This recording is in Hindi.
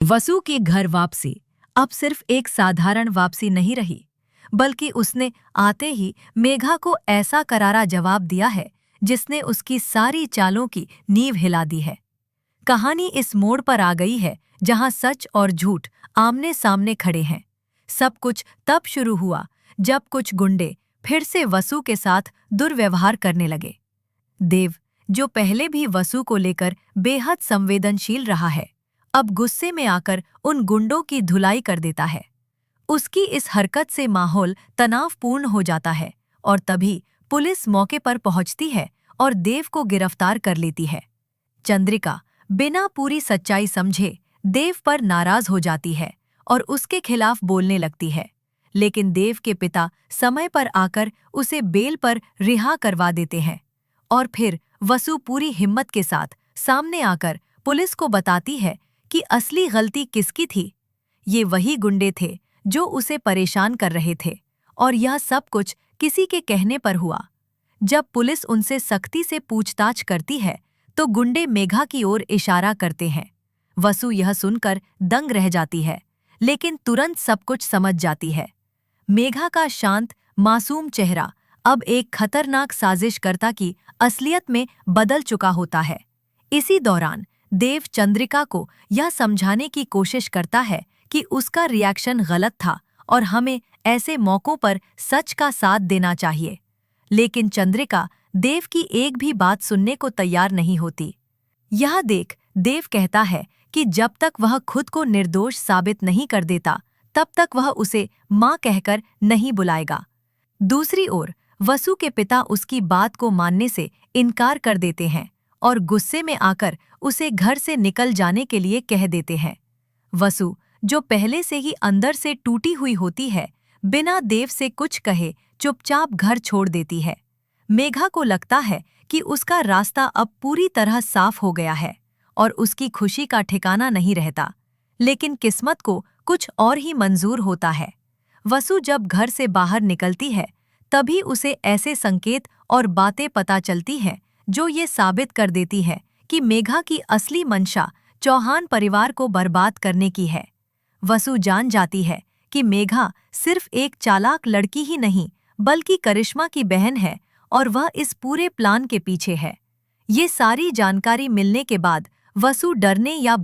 वसु की घर वापसी अब सिर्फ एक साधारण वापसी नहीं रही, बल्कि उसने आते ही मेघा को ऐसा करारा जवाब दिया है जिसने उसकी सारी चालों की नींव हिला दी है। कहानी इस मोड़ पर आ गई है जहां सच और झूठ आमने सामने खड़े हैं। सब कुछ तब शुरू हुआ जब कुछ गुंडे फिर से वसु के साथ दुर्व्यवहार करने लगे। देव, जो पहले भी वसु को लेकर बेहद संवेदनशील रहा है, अब गुस्से में आकर उन गुंडों की धुलाई कर देता है। उसकी इस हरकत से माहौल तनावपूर्ण हो जाता है और तभी पुलिस मौके पर पहुंचती है और देव को गिरफ्तार कर लेती है। चंद्रिका बिना पूरी सच्चाई समझे देव पर नाराज हो जाती है और उसके खिलाफ बोलने लगती है, लेकिन देव के पिता समय पर आकर उसे बेल पर रिहा करवा देते हैं। और फिर वसु पूरी हिम्मत के साथ सामने आकर पुलिस को बताती है कि असली गलती किसकी थी। ये वही गुंडे थे जो उसे परेशान कर रहे थे, और यह सब कुछ किसी के कहने पर हुआ। जब पुलिस उनसे सख्ती से पूछताछ करती है तो गुंडे मेघा की ओर इशारा करते हैं। वसु यह सुनकर दंग रह जाती है, लेकिन तुरंत सब कुछ समझ जाती है। मेघा का शांत मासूम चेहरा अब एक खतरनाक साजिशकर्ता की असलियत में बदल चुका होता है। इसी दौरान देव चंद्रिका को यह समझाने की कोशिश करता है कि उसका रिएक्शन गलत था और हमें ऐसे मौकों पर सच का साथ देना चाहिए। लेकिन चंद्रिका देव की एक भी बात सुनने को तैयार नहीं होती। यह देख देव कहता है कि जब तक वह खुद को निर्दोष साबित नहीं कर देता, तब तक वह उसे मां कहकर नहीं बुलाएगा। दूसरी ओर वसु के पिता उसकी बात को मानने से इनकार कर देते हैं और गुस्से में आकर उसे घर से निकल जाने के लिए कह देते हैं। वसु, जो पहले से ही अंदर से टूटी हुई होती है, बिना देव से कुछ कहे चुपचाप घर छोड़ देती है। मेघा को लगता है कि उसका रास्ता अब पूरी तरह साफ हो गया है और उसकी खुशी का ठिकाना नहीं रहता, लेकिन किस्मत को कुछ और ही मंजूर होता है। वसु जब घर से बाहर निकलती है, तभी उसे ऐसे संकेत और बातें पता चलती हैं जो ये साबित कर देती है कि मेघा की असली मंशा चौहान परिवार को बर्बाद करने की है। वसु जान जाती है कि मेघा सिर्फ एक चालाक लड़की ही नहीं, बल्कि करिश्मा की बहन है और वह इस पूरे प्लान के पीछे है। ये सारी जानकारी मिलने के बाद वसु डरने या